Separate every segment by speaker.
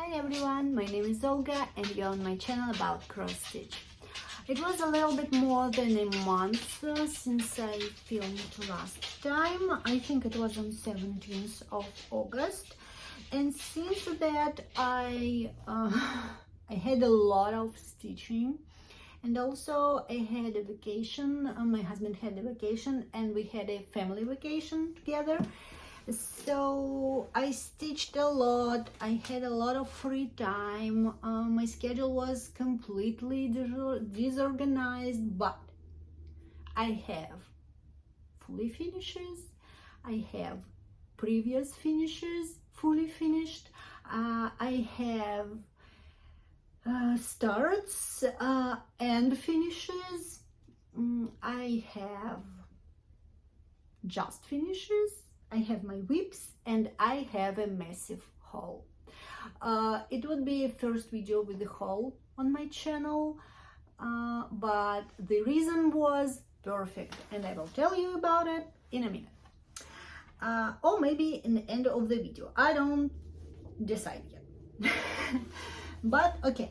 Speaker 1: Hi everyone, my name is Olga and you're on my channel about cross stitch. It was a little bit more than a month since I filmed last time. I think it was on 17th of August, and since that I had a lot of stitching, and also I had a vacation. My husband had a vacation and we had a family vacation together. So I stitched a lot. I had a lot of free time. My schedule was completely disorganized, but I have fully finishes. I have previous finishes fully finished. I have starts and finishes. I have just finishes. I have my whips, and I have a massive haul. It would be a first video with the haul on my channel, but the reason was perfect, and I will tell you about it in a minute. Or maybe in the end of the video. I don't decide yet. But okay,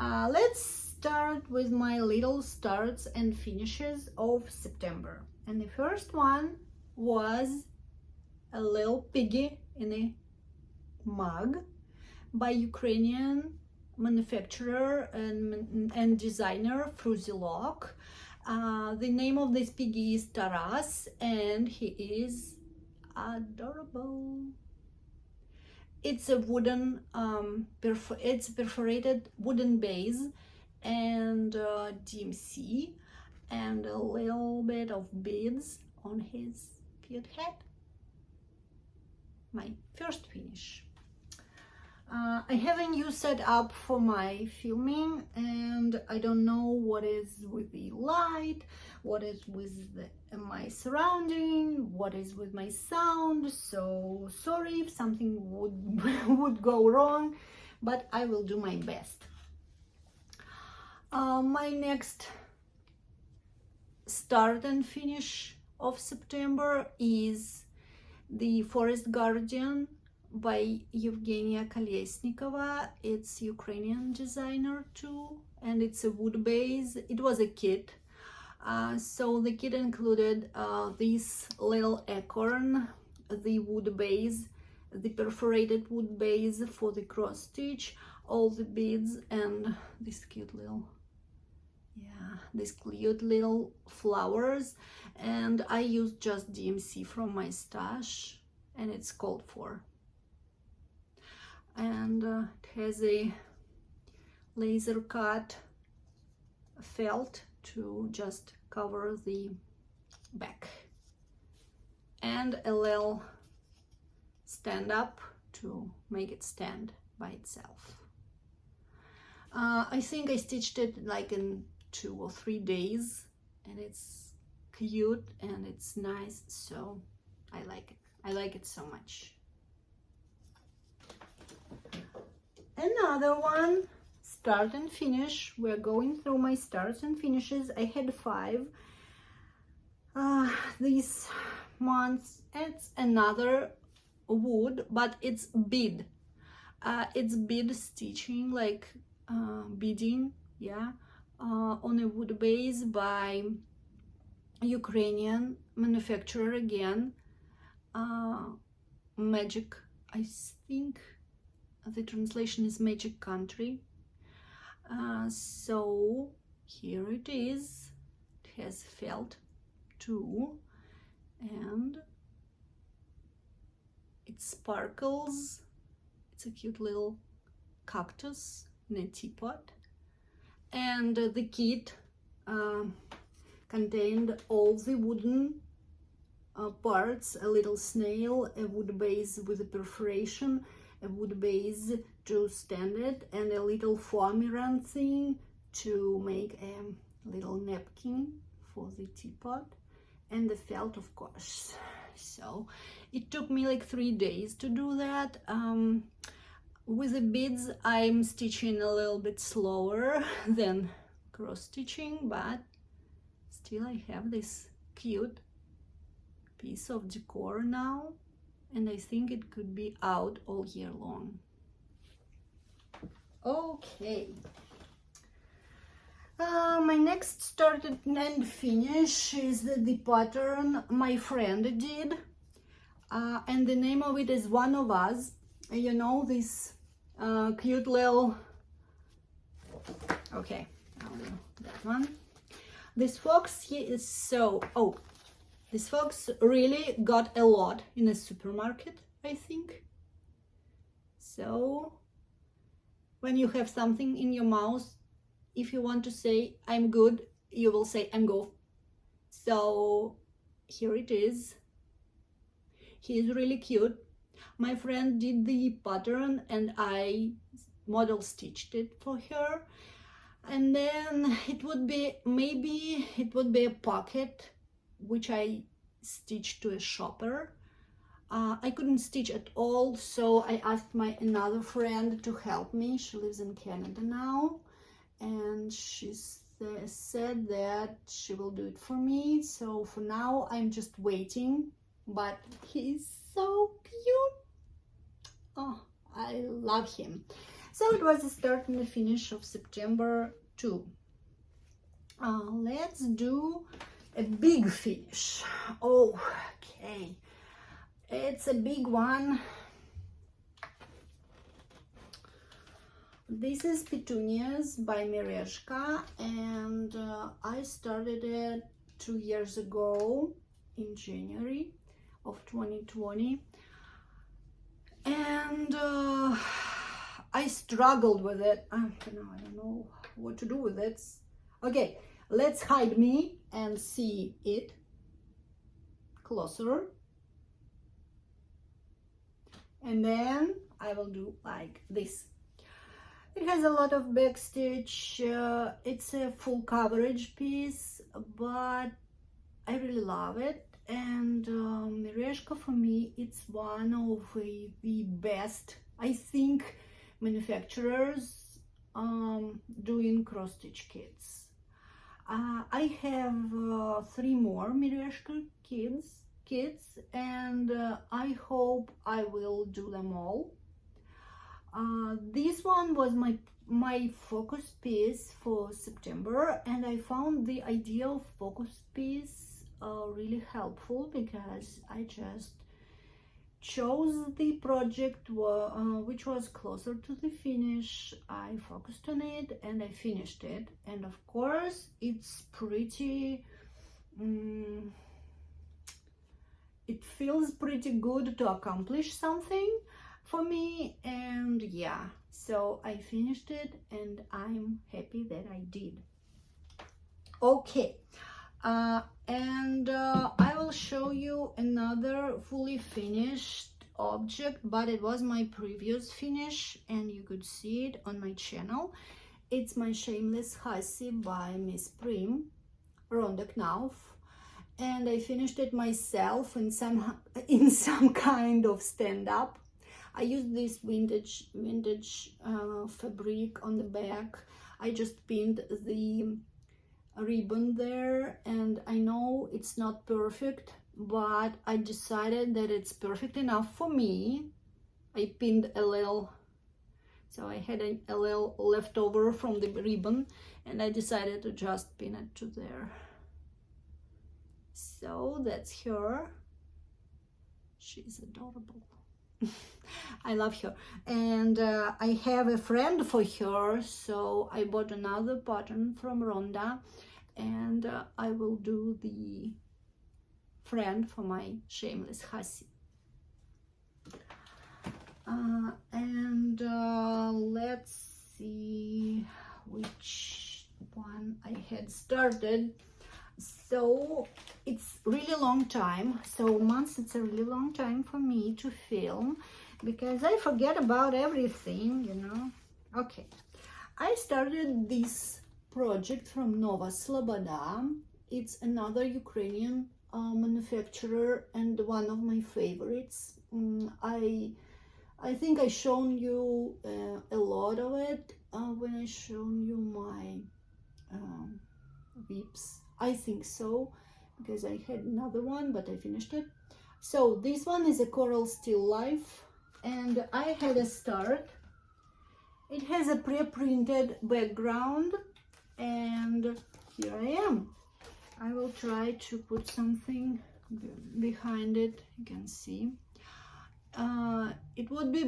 Speaker 1: let's start with my little starts and finishes of September. And the first one was a little piggy in a mug by Ukrainian manufacturer and designer Flosstube. The name of this piggy is Taras, and he is adorable. It's a wooden, it's perforated wooden base and DMC, and a little bit of beads on his cute head. My first finish. I have a new setup for my filming, and I don't know what is with the light, what is with my surrounding, what is with my sound, so sorry if something would go wrong, but I will do my best. My next start and finish of September is the Forest Guardian by Evgenia Kolesnikova. It's Ukrainian designer too, and it's a wood base. It was a kit, so the kit included this little acorn, the wood base, the perforated wood base for the cross stitch, all the beads, and this cute little flowers. And I used just DMC from my stash, and it's called for. And it has a laser cut felt to just cover the back, and a little stand up to make it stand by itself. I think I stitched it like in 2 or 3 days, and it's cute and it's nice, so I like it. I like it so much. Another one, start and finish. We're going through my starts and finishes. I had 5 this month. It's another wood, but it's bead. It's bead stitching, like beading, yeah, on a wood base by Ukrainian manufacturer again, Magic, I think the translation is Magic Country. So here it is. It has felt too, and it sparkles. It's a cute little cactus in a teapot, and the kit contained all the wooden parts: a little snail, a wood base with a perforation, a wood base to stand it, and a little foamy round thing to make a little napkin for the teapot, and the felt, of course. So it took me like 3 days to do that. With the beads I'm stitching a little bit slower than cross stitching, but still I have this cute piece of decor now, and I think it could be out all year long. Okay. My next started and finish is the pattern my friend did, and the name of it is One of Us. You know, this cute little, okay, I'll do that one. This fox, he is so, oh, this fox really got a lot in a supermarket, I think. So when you have something in your mouth, if you want to say I'm good, you will say I'm go. So here it is. He is really cute. My friend did the pattern and I model stitched it for her. And then it would be, maybe it would be a pocket which I stitched to a shopper. I couldn't stitch at all, so I asked my another friend to help me. She lives in Canada now, and she said that she will do it for me. So for now I'm just waiting, but he's so cute. Oh, I love him. So it was the start and the finish of September 2. Let's do a big finish. Okay, it's a big one. This is Petunias by Mereshka, and I started it 2 years ago in January of 2020, and I struggled with it. I don't know what to do with it. Okay, let's hide me and see it closer, and then I will do like this. It has a lot of backstitch. It's a full coverage piece, but I really love it. And Mereshka, for me, it's one of the best, I think, manufacturers doing cross-stitch kits. I have 3 more Mereshka kits, and I hope I will do them all. This one was my focus piece for September, and I found the idea of focus piece really helpful, because I just chose the project which was closer to the finish. I focused on it and I finished it, and of course it's pretty it feels pretty good to accomplish something for me, and yeah, so I finished it and I'm happy that I did. Okay, and I will show you another fully finished object, but it was my previous finish and you could see it on my channel. It's my Shameless Hussy by Miss Prim, Rhonda Knauf, and I finished it myself in some kind of stand-up. I used this vintage fabric on the back. I just pinned the ribbon there, and I know it's not perfect, but I decided that it's perfect enough for me. I pinned a little, so I had a little leftover from the ribbon, and I decided to just pin it to there. So that's her. She's adorable. I love her, and I have a friend for her, so I bought another pattern from Rhonda, and I will do the friend for my Shameless Hussy. And let's see which one I had started. So it's really long time, so months, it's a really long time for me to film, because I forget about everything, you know. Okay, I started this project from Nova Sloboda. It's another Ukrainian manufacturer and one of my favorites. I think I shown you a lot of it when I shown you my whips. I think so, because I had another one, but I finished it. So this one is a Coral Still Life, and I had a start It has a pre-printed background, and here I am. I will try to put something behind it. You can see it would be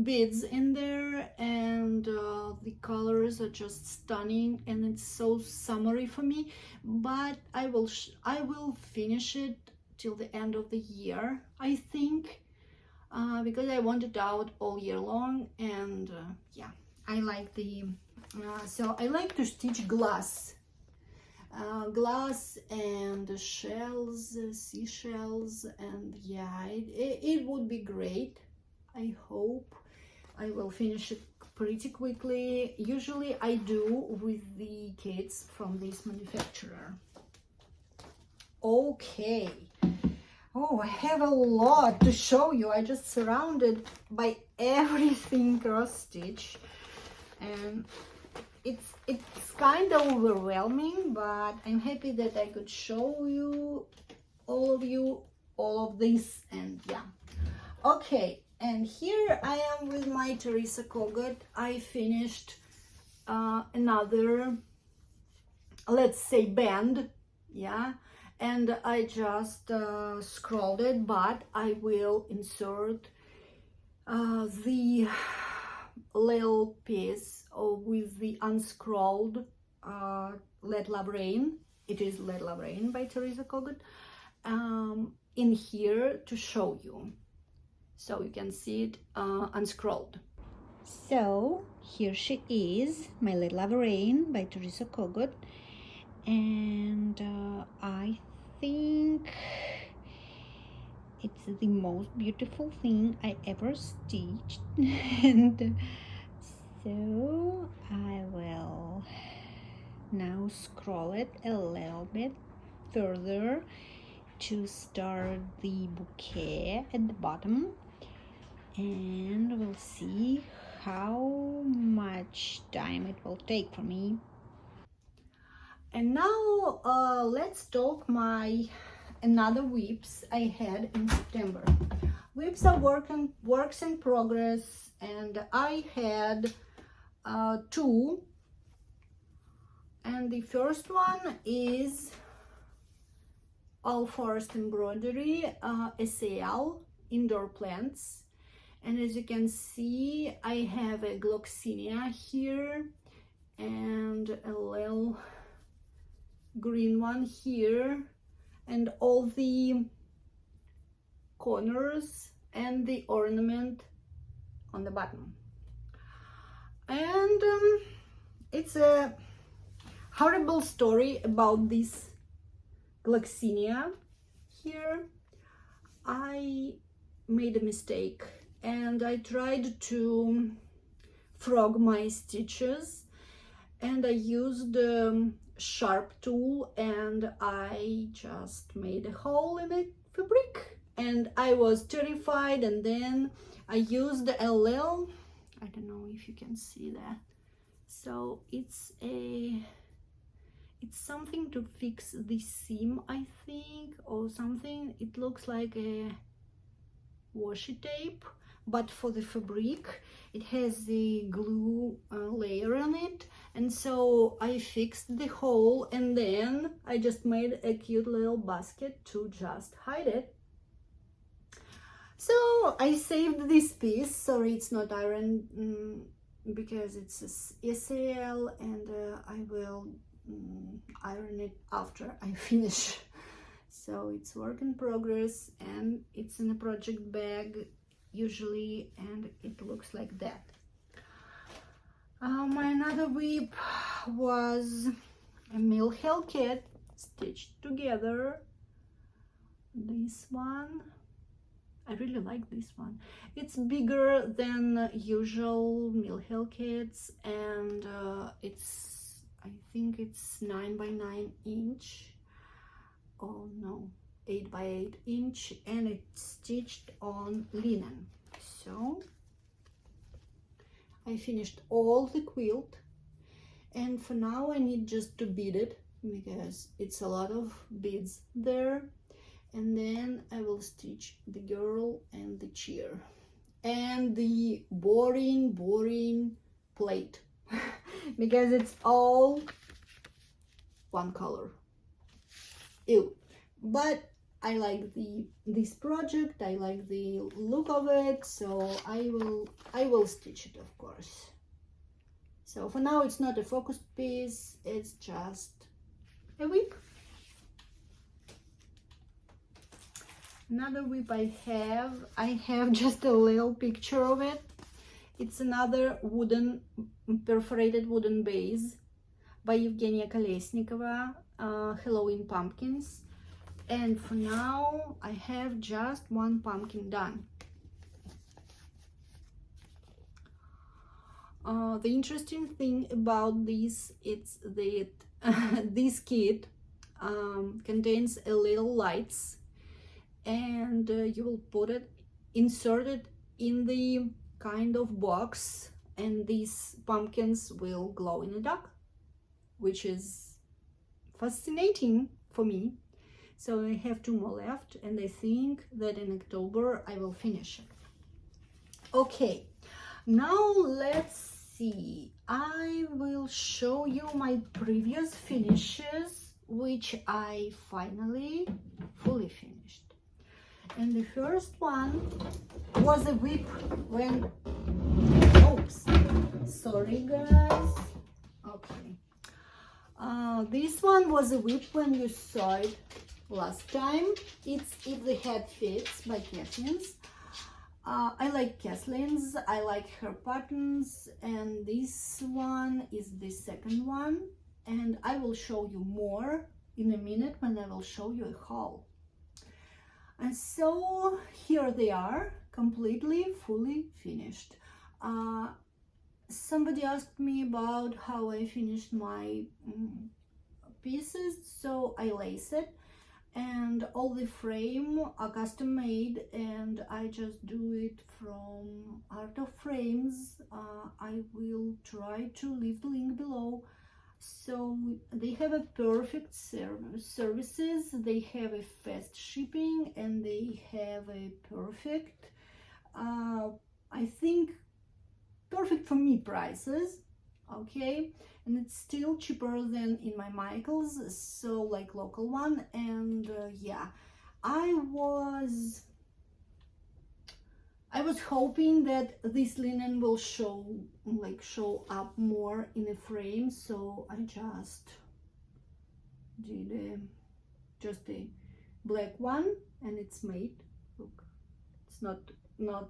Speaker 1: beads in there, and the colors are just stunning, and it's so summery for me. But I will finish it till the end of the year, I think, because I want it out all year long. And yeah, I like the so I like to stitch glass and shells, seashells, and yeah, it would be great. I hope I will finish it pretty quickly. Usually I do with the kits from this manufacturer. Okay. Oh, I have a lot to show you. I just surrounded by everything cross stitch, and it's kind of overwhelming, but I'm happy that I could show you all of this. And yeah, okay, and here I am with my Teresa Kogut. I finished another, let's say, band, yeah, and I just scrolled it, but I will insert the little piece with the unscrolled Let Love Rain. It is Let Love Rain by Teresa Kogut in here to show you, so you can see it unscrolled. So here she is, my Let Love Rain by Teresa Kogut, and I think it's the most beautiful thing I ever stitched. And so I will now scroll it a little bit further to start the bouquet at the bottom, and we'll see how much time it will take for me. And now let's talk my another whips I had in September. Whips are works in progress, and I had two, and the first one is All Forest Embroidery SAL indoor plants, and as you can see I have a gloxinia here and a little green one here, and all the corners and the ornament on the bottom. And it's a horrible story about this gloxinia here. I made a mistake and I tried to frog my stitches, and I used sharp tool and I just made a hole in the fabric, and I was terrified. And then I used a little, I don't know if you can see that, so it's something to fix the seam, I think, or something. It looks like a washi tape, but for the fabric it has the glue layer on it. And so I fixed the hole, and then I just made a cute little basket to just hide it. So I saved this piece. Sorry, it's not iron because it's a SAL, and I will iron it after I finish. So it's work in progress, and it's in a project bag usually, and it looks like that. My another whip was a mill heel kit stitched together. This one, I really like this one. It's bigger than usual mill heel kits, and I think it's 9 by 9 inch. Oh no, 8 by 8 inch, and it's stitched on linen. So I finished all the quilt, and for now I need just to bead it because it's a lot of beads there, and then I will stitch the girl and the chair and the boring plate because it's all one color. Ew. But I like this project, I like the look of it, so I will stitch it, of course. So for now it's not a focus piece, it's just a whip. Another whip I have just a little picture of it. It's another perforated wooden base by Evgenia Kolesnikova, Halloween pumpkins. And for now I have just one pumpkin done. The interesting thing about this is that this kit contains a little lights, and you will insert it in the kind of box, and these pumpkins will glow in the dark, which is fascinating for me. So I have 2 more left, and I think that in October I will finish it. Okay, now let's see. I will show you my previous finishes, which I finally fully finished. And the first one was a whip when, oops, sorry guys. Okay. This one was a whip when you saw it last time. It's If the Head Fits by Kathleen's. I like Kathleen's, I like her patterns, and this one is the second one, and I will show you more in a minute when I will show you a haul. And so here they are, completely fully finished. Somebody asked me about how I finished my pieces, so I lace it, and all the frame are custom made, and I just do it from Art of Frames. I will try to leave the link below. So they have a perfect services, they have a fast shipping, and they have a perfect, I think perfect for me prices. Okay, and it's still cheaper than in my Michaels, so like local one. And yeah, I was hoping that this linen will show up more in a frame, so I just did just a black one, and it's made. Look, it's not like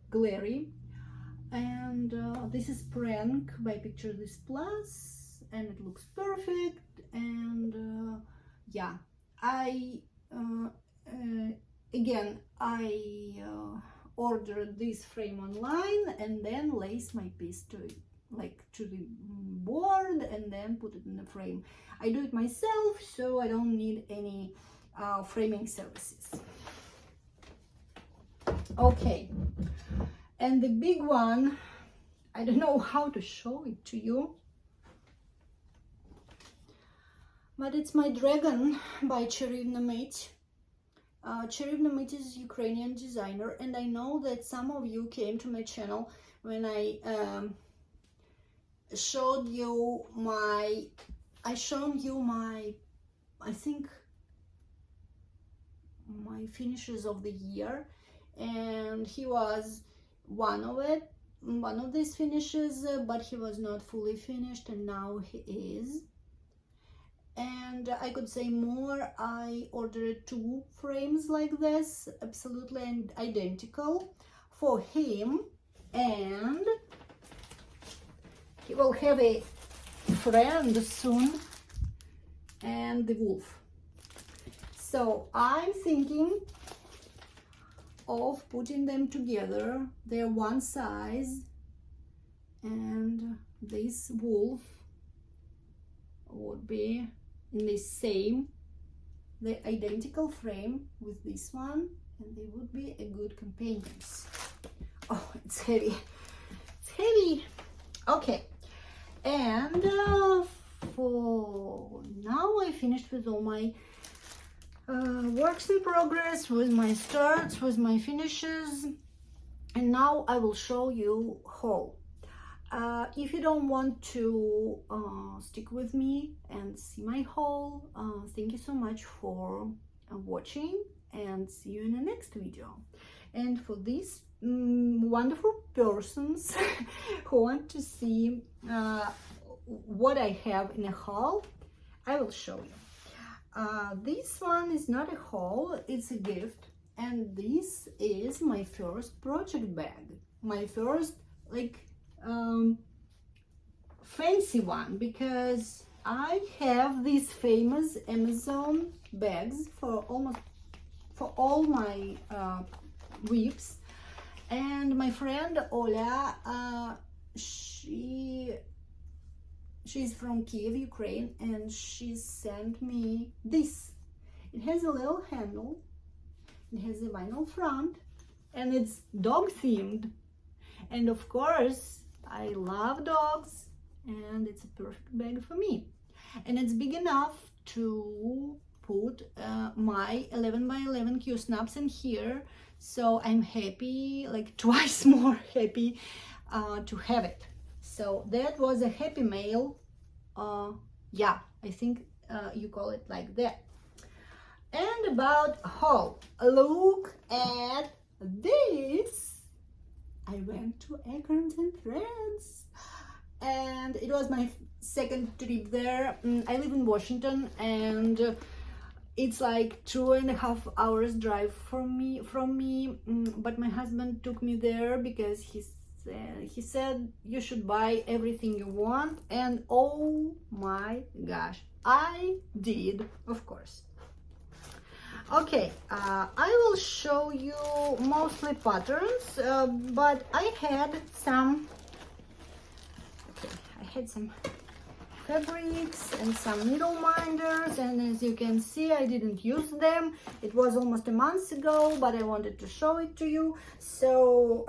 Speaker 1: glary. And this is Prank by Picture This Plus, and it looks perfect. And yeah, again, I ordered this frame online and then lace my piece to the board and then put it in the frame. I do it myself, so I don't need any framing services. Okay, and the big one, I don't know how to show it to you, but it's my dragon by Cherivna Mate. Cherivna Mate is Ukrainian designer, and I know that some of you came to my channel when I showed you my, I think my finishes of the year, and he was one of these finishes, but he was not fully finished, and now he is. And I could say more. I ordered 2 frames like this, absolutely identical for him, and he will have a friend soon, and the wolf. So I'm thinking of putting them together. They're one size, and this wolf would be in the identical frame with this one, and they would be a good companions. Oh, it's heavy, it's heavy. Okay, and for now I finished with all my works in progress, with my starts, with my finishes. And now I will show you haul. If you don't want to stick with me and see my haul, thank you so much for watching, and see you in the next video. And for these wonderful persons who want to see what I have in a haul, I will show you. This one is not a haul, it's a gift, and this is my first project bag, my first fancy one, because I have these famous Amazon bags for all my whips, and my friend Ola, she's from Kiev, Ukraine, and she sent me this. It has a little handle, it has a vinyl front, and it's dog themed. And of course, I love dogs, and it's a perfect bag for me. And it's big enough to put my 11 by 11 Q snaps in here. So I'm happy, like twice more happy to have it. So that was a happy mail. Yeah, I think you call it like that. And about haul, look at this. I went to Acorns in France, and it was my second trip there. I live in Washington, and it's like 2.5 hours drive from me, but my husband took me there because he said you should buy everything you want, and oh my gosh, I did, of course. Okay, I will show you mostly patterns, but I had some fabrics and some needle minders, and as you can see, I didn't use them. It was almost a month ago, but I wanted to show it to you. So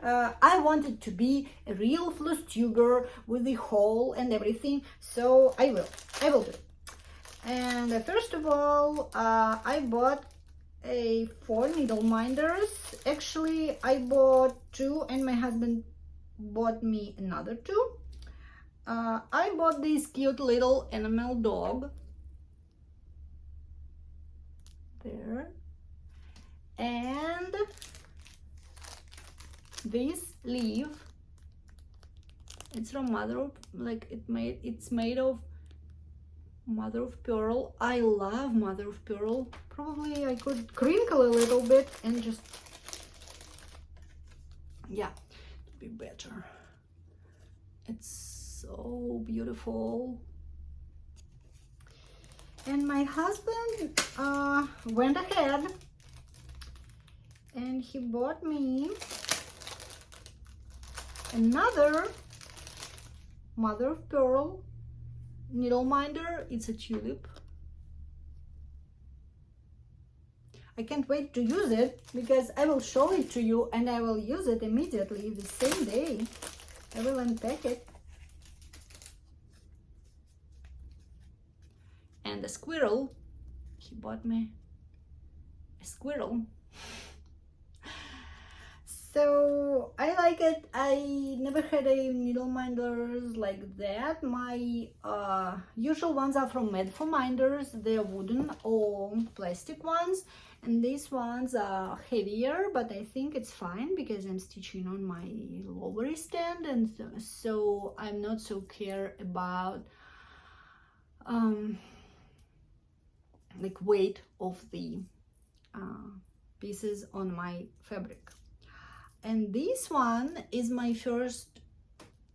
Speaker 1: I wanted to be a real Flosstuber with the haul and everything, so I will do it. And first of all, I bought 4 needle minders. Actually, I bought 2, and my husband bought me another 2. I bought this cute little enamel dog there, and this leaf. It's from it's made of mother of pearl. I love mother of pearl. Probably I could crinkle a little bit and just, yeah, to be better. It's so beautiful. And my husband went ahead and he bought me another mother of pearl needle minder. It's a tulip. I can't wait to use it because I will show it to you, and I will use it immediately the same day. I will unpack it. And a squirrel. He bought me a squirrel. So I like it. I never had a needle minders like that. My usual ones are from Medfo Minders. They're wooden or plastic ones, and these ones are heavier, but I think it's fine because I'm stitching on my lower stand, and so I'm not so care about like weight of the pieces on my fabric. And this one is my first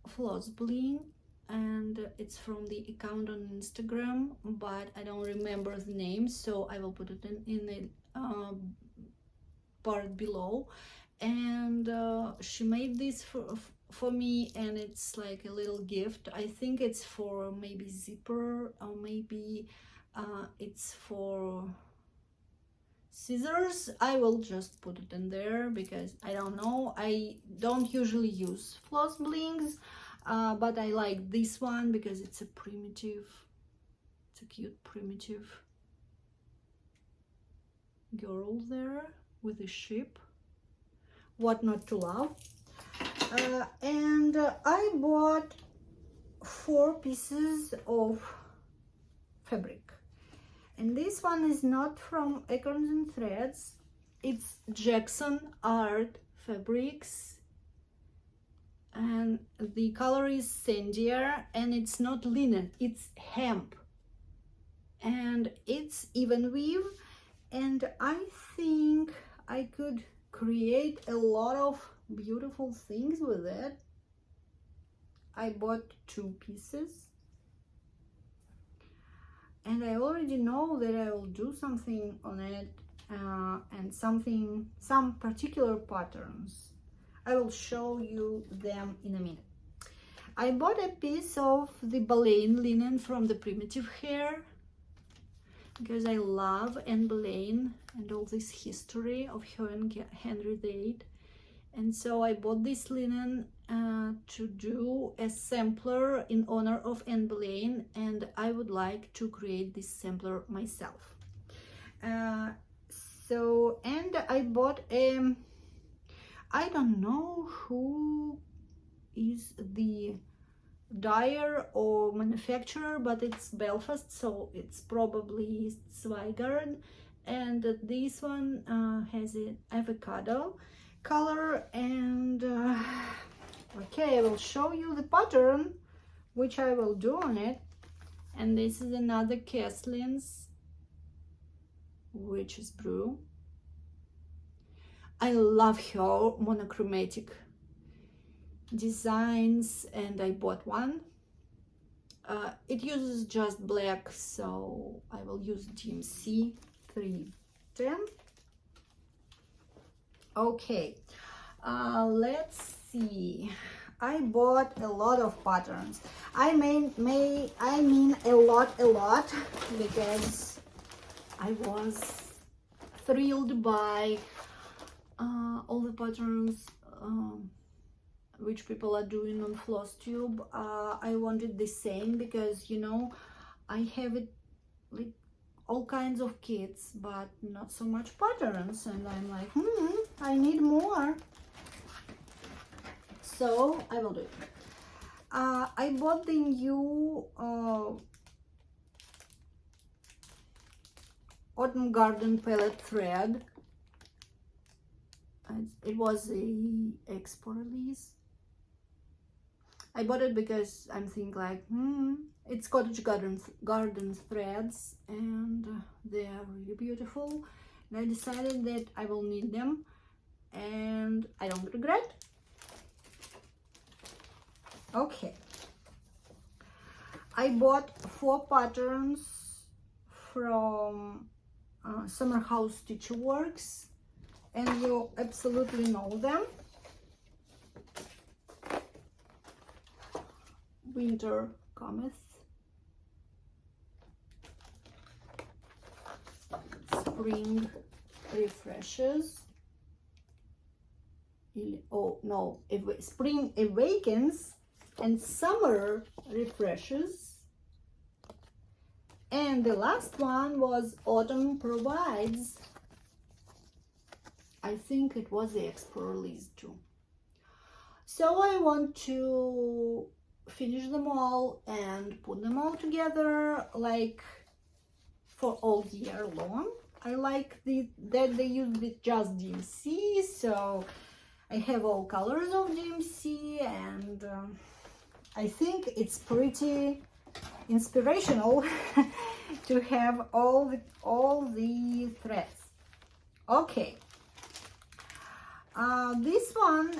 Speaker 1: floss bling, and it's from the account on Instagram, but I don't remember the name, so I will put it in the part below. And she made this for me, and it's like a little gift. I think it's for maybe zipper, or maybe it's for scissors. I will just put it in there because I don't know. I don't usually use floss blings, but I like this one because it's a primitive, it's a cute primitive girl there with a ship. what not to love. And I bought 4 pieces of fabric, and this one is not from Acorns and Threads. It's Jackson Art Fabrics, and the color is Sandier, and it's not linen, it's hemp, and it's even weave, and I think I could create a lot of beautiful things with it. I bought 2 pieces, and I already know that I will do something on it, and some particular patterns. I will show you them in a minute. I bought a piece of the Baleine linen from the Primitive Hair, because I love Anne Boleyn and all this history of her and Henry VIII. And so I bought this linen to do a sampler in honor of Anne Boleyn, and I would like to create this sampler myself. And I bought I don't know who is the dyer or manufacturer, but it's Belfast, so it's probably Zweigard, and this one has an avocado color. And okay, I will show you the pattern which I will do on it. And this is another Keslin's, which is Brew. I love her monochromatic designs, and I bought one. It uses just black, so I will use DMC 310. Okay, let's see. I bought a lot of patterns. I mean a lot, because I was thrilled by all the patterns which people are doing on Flosstube. I wanted the same, because you know I have it like all kinds of kits, but not so much patterns, and I'm like, I need more, so I will do it. I bought the new Autumn Garden palette thread. It was a expo release. I bought it because I'm thinking like, it's Cottage Garden threads, and they are really beautiful. And I decided that I will need them, and I don't regret. Okay. I bought 4 patterns from Summer House Stitcher Works, and you absolutely know them. Winter Cometh, Spring Refreshes, Spring Awakens, and Summer Refreshes. And the last one was Autumn Provides. I think it was the expo release too. So I want to finish them all and put them all together, like for all year long. I like that they use just DMC, so I have all colors of DMC, and I think it's pretty inspirational to have all the threads. Okay. This one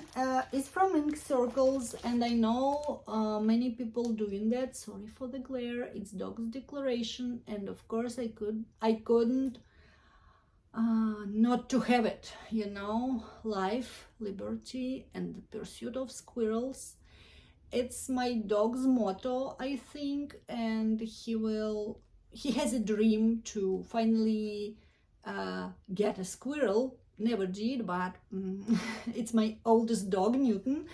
Speaker 1: is from Ink Circles, and I know many people doing that. Sorry for the glare. It's Dog's Declaration, and of course I couldn't not to have it. You know, life, liberty, and the pursuit of squirrels. It's my dog's motto, I think, and he has a dream to finally get a squirrel. Never did, but it's my oldest dog, Newton.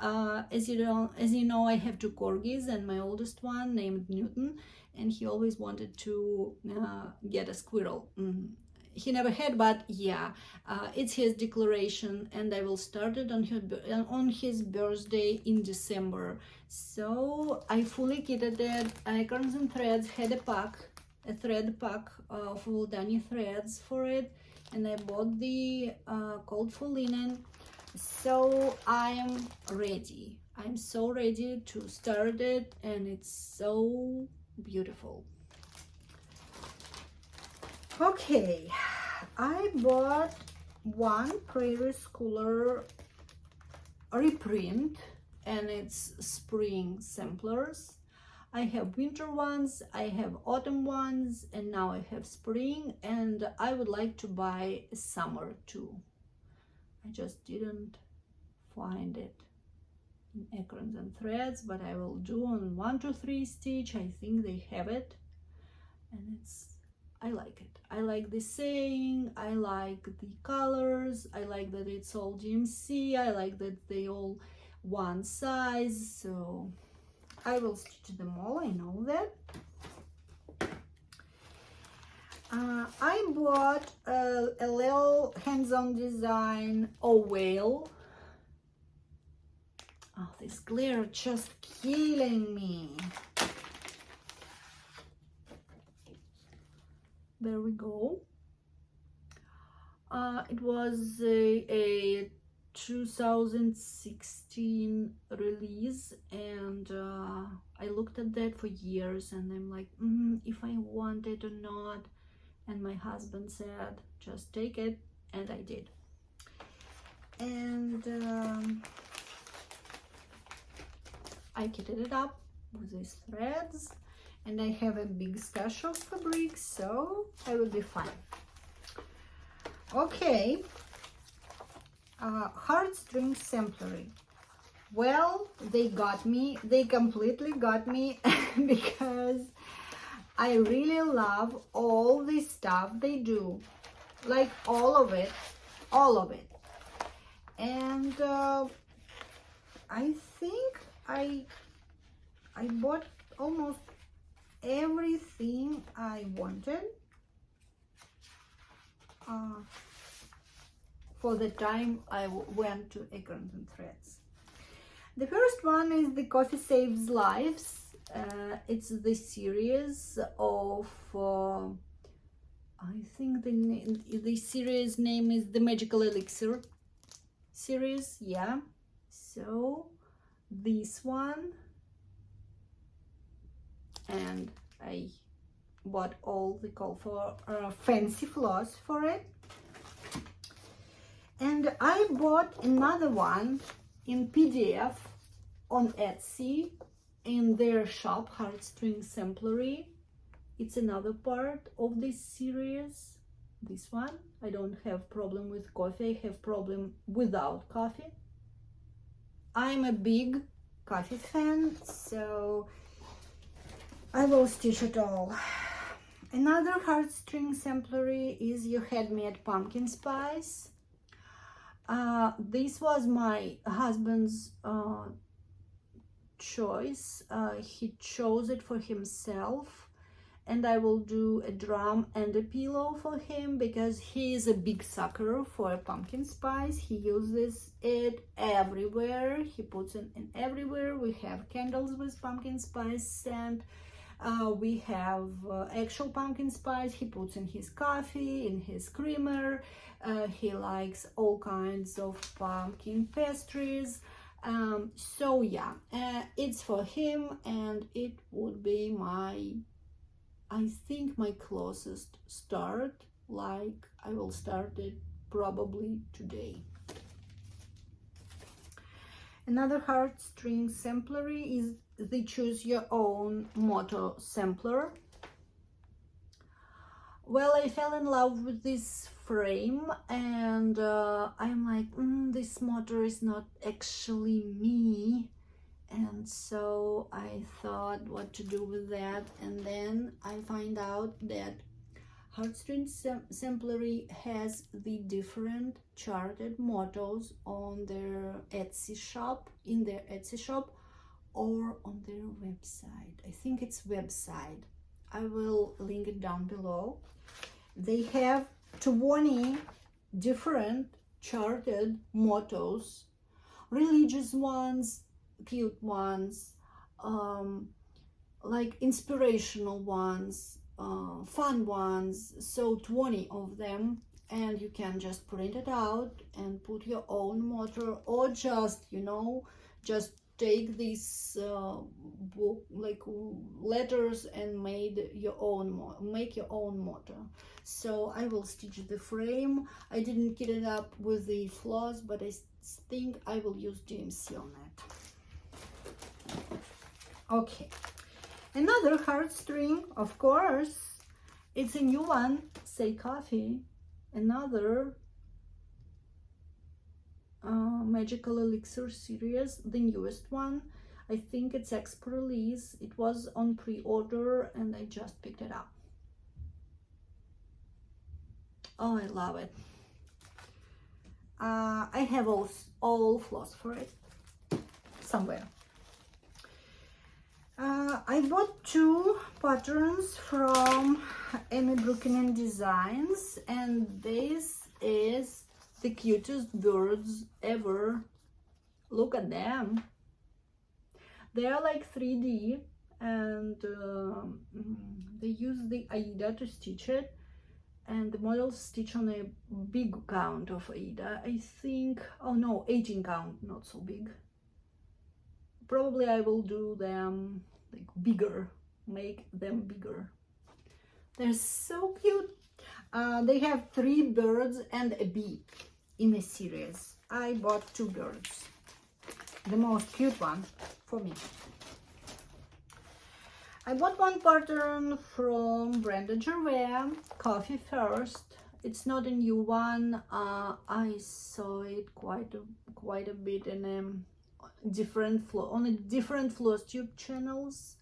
Speaker 1: As you know, I have 2 corgis, and my oldest one named Newton, and he always wanted to get a squirrel. he never had, but yeah, it's his declaration, and I will start it on his birthday in December. So I fully kitted it. Acorns and Threads had a thread pack of Woldani threads for it, and I bought the cold for linen. So I'm ready. I'm so ready to start it, and it's so beautiful. Okay, I bought one Prairie Schooler reprint, and it's spring samplers. I have winter ones, I have autumn ones, and now I have spring, and I would like to buy summer too. I just didn't find it in Acorns and Threads, but I will do on 1 to 3 stitch. I think they have it, and I like it. I like the saying, I like the colors, I like that it's all GMC, I like that they all one size, so I will stitch them all, I know that. I bought a little hands-on design, a whale. Oh, this glare just killing me. There we go. It was a 2016 release, and I looked at that for years, and I'm like, if I want it or not. And my husband said, just take it, and I did. And I kitted it up with these threads, and I have a big stash of fabric, so I will be fine. Okay, heartstring samplery. Well, they got me, they completely got me because I really love all the stuff they do, like all of it. And I think I bought almost everything I wanted for the time I went to Acorns and Threads. The first one is the Coffee Saves Lives. It's the series of I think the series name is the Magical Elixir series, yeah. So this one, and I bought all the call for fancy floss for it, and I bought another one in PDF on Etsy in their shop, Heartstring Samplery. It's another part of this series. This one, I don't have problem with coffee, I have problem without coffee. I'm a big coffee fan, so I will stitch it all. Another heartstring samplery is You Had Me at Pumpkin Spice. This was my husband's choice. He chose it for himself, and I will do a drum and a pillow for him because he is a big sucker for a pumpkin spice. He uses it everywhere. He puts it in everywhere. We have candles with pumpkin spice scent. We have actual pumpkin spice he puts in his coffee, in his creamer. He likes all kinds of pumpkin pastries. So yeah, it's for him, and it would be I think my closest start. Like, I will start it probably today. Another heartstring samplery is the Choose Your Own Motto sampler. Well, I fell in love with this frame, and I'm like, this motto is not actually me. And so I thought what to do with that, and then I find out that Heartstring Samplery has the different charted mottos on their Etsy shop, in their Etsy shop, or on their website. I think it's website. I will link it down below. They have 20 different charted mottos, religious ones, cute ones, like inspirational ones, fun ones, so 20 of them, and you can just print it out and put your own motto, or just, you know, just take these book like letters and make your own motto. So I will stitch the frame. I didn't get it up with the floss, but I think I will use DMC on it. Okay, another heartstring, of course, it's a new one, Say Coffee, another Magical Elixir series, the newest one. I think it's export release. It was on pre-order and I just picked it up. Oh, I love it. I have all floss for it somewhere. I bought 2 patterns from Amy Brookinen Designs, and this is the cutest birds ever. Look at them. They are like 3D, and they use the Aida to stitch it, and the models stitch on a big count of Aida. I think, oh no, 18 count, not so big. Probably I will do them like bigger, make them bigger. They're so cute. They have 3 birds and a bee in a series. I bought 2 birds, the most cute one for me. I bought 1 pattern from Brenda Gervais, Coffee First. It's not a new one. I saw it quite a bit in a different Flosstube channels,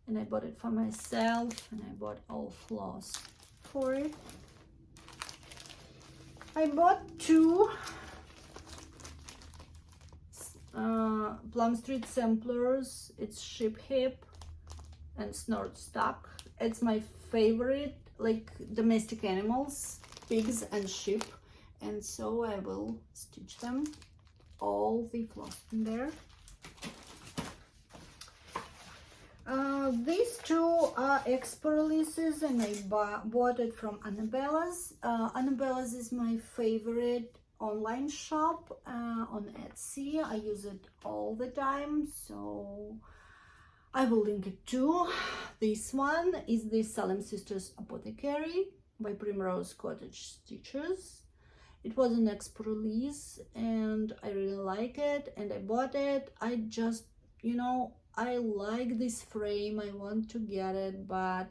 Speaker 1: and I bought it for myself, and I bought all floss for it. I bought 2 Plum Street samplers. It's Ship Hip and Snort Stuck. It's my favorite, like domestic animals, pigs and sheep, and so I will stitch them, all the floss in there. These 2 are export releases, and I bought it from Annabella's. Annabella's is my favorite online shop on Etsy. I use it all the time, so I will link it too. This one is the Salem Sisters Apothecary by Primrose Cottage Stitches. It was an export release and I really like it, and I bought it. I just, you know, I like this frame. I want to get it, but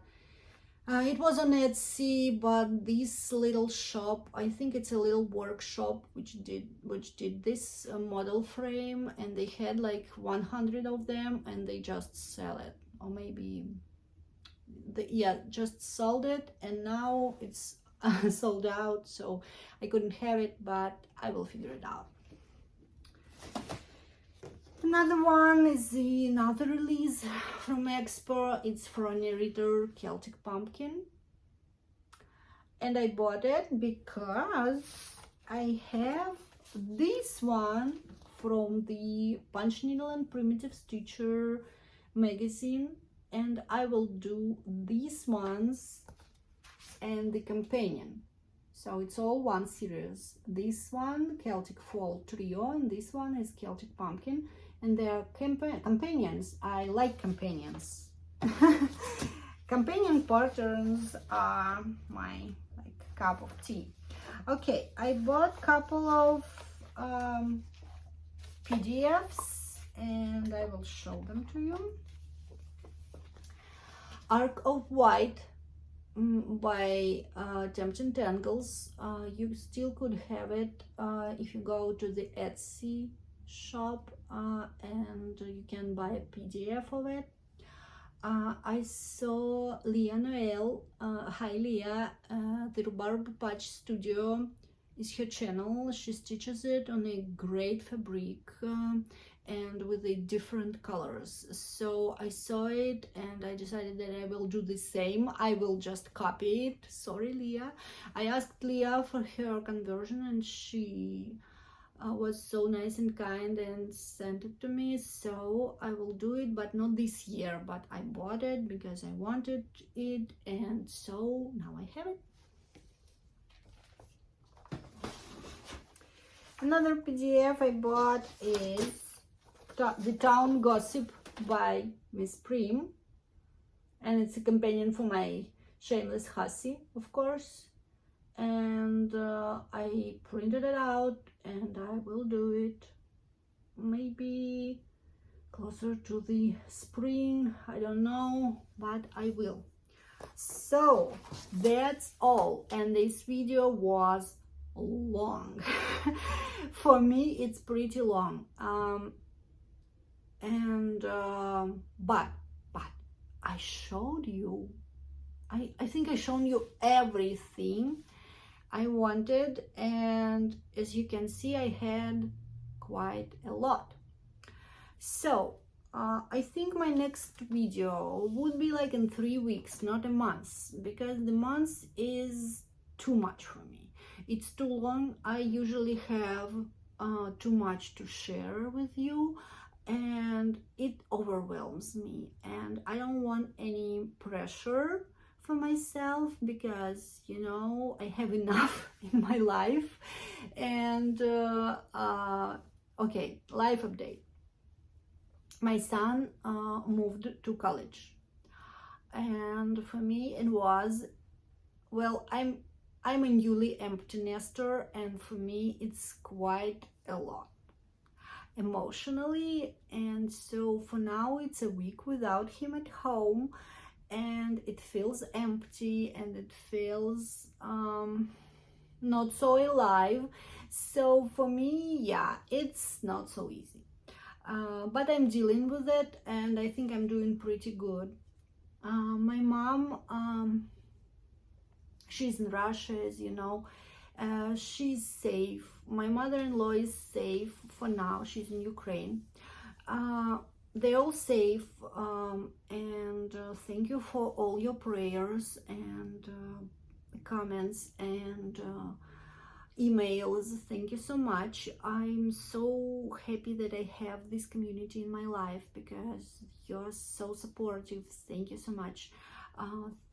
Speaker 1: it was on Etsy. But this little shop, I think it's a little workshop which did this model frame, and they had like 100 of them, and they just sell it, or maybe just sold it, and now it's sold out, so I couldn't have it, but I will figure it out. Another one is another release from Expo. It's Frontier Reader Celtic Pumpkin, and I bought it because I have this one from the Punch Needle and Primitive Stitcher magazine, and I will do these ones and the companion. So it's all one series. This one, Celtic Fall Trio, and this one is Celtic Pumpkin, and they are companions. I like companions. Companion patterns are my cup of tea. Okay, I bought a couple of PDFs, and I will show them to you. Arc of White by Tempting Tangles. You still could have it if you go to the Etsy shop, and you can buy a PDF of it. I saw Leah Noel, hi Leah, the Rhubarb Patch Studio is her channel. She stitches it on a great fabric and with the different colors. So I saw it and I decided that I will do the same. I will just copy it. Sorry, Leah. I asked Leah for her conversion and she was so nice and kind and sent it to me. So I will do it, but not this year, but I bought it because I wanted it, and so now I have it. Another PDF I bought is The Town Gossip by Miss Prim, and it's a companion for my Shameless Hussy, of course. And I printed it out and I will do it maybe closer to the spring, I don't know, but I will. So that's all, and this video was long. For me it's pretty long, but I showed you, I think I shown you everything I wanted, and as you can see I had quite a lot. So I think my next video would be like in 3 weeks, not a month, because the month is too much for me. It's too long. I usually have too much to share with you and it overwhelms me, and I don't want any pressure for myself because, you know, I have enough in my life. And okay, life update. My son moved to college, and for me it was, well, I'm a newly empty nester, and for me it's quite a lot emotionally. And so for now it's a week without him at home, and it feels empty and it feels not so alive. So for me, yeah, it's not so easy, but I'm dealing with it and I think I'm doing pretty good. My mom, she's in Russia, as you know. She's safe. My mother-in-law is safe for now. She's in Ukraine. They're all safe, and thank you for all your prayers and comments and emails. Thank you so much. I'm so happy that I have this community in my life because you're so supportive. Thank you so much.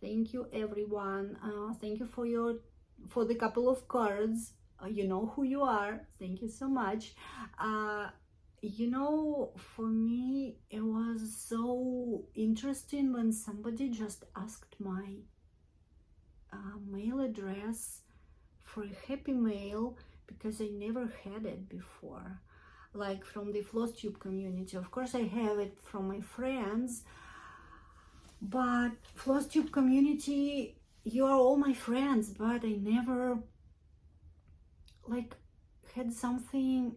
Speaker 1: Thank you, everyone. Thank you for the couple of cards. You know who you are. Thank you so much. You know, for me it was so interesting when somebody just asked my mail address for a happy mail, because I never had it before, like from the Flosstube community. Of course I have it from my friends, but Flosstube community, you are all my friends, but I never like had something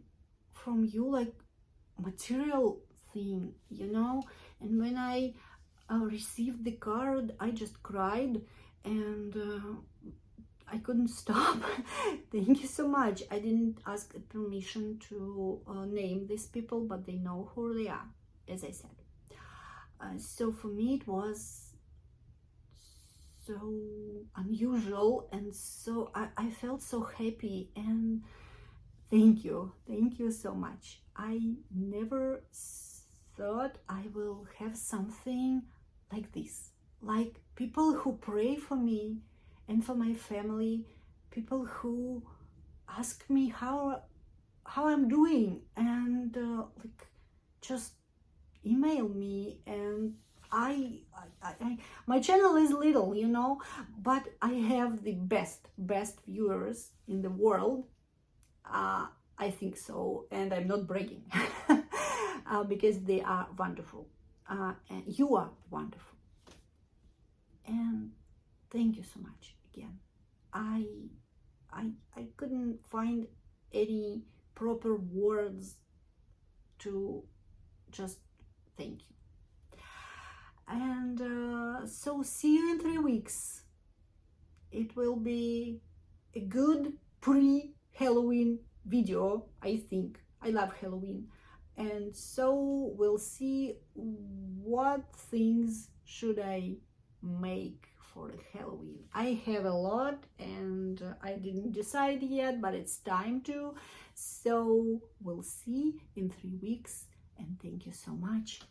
Speaker 1: from you, like material thing, you know. And when I received the card, I just cried and I couldn't stop. Thank you so much. I didn't ask permission to name these people, but they know who they are, as I said. So for me it was so unusual, and so I felt so happy, and thank you so much. I never thought I will have something like this, like people who pray for me and for my family, people who ask me how I'm doing, and like just email me. And I my channel is little, you know, but I have the best viewers in the world. I think so, and I'm not bragging because they are wonderful, and you are wonderful, and thank you so much again. I couldn't find any proper words to just thank you. And so see you in 3 weeks. It will be a good Halloween video, I think. I love Halloween. And so we'll see what things should I make for Halloween. I have a lot and I didn't decide yet, but it's time to. So we'll see in 3 weeks, and thank you so much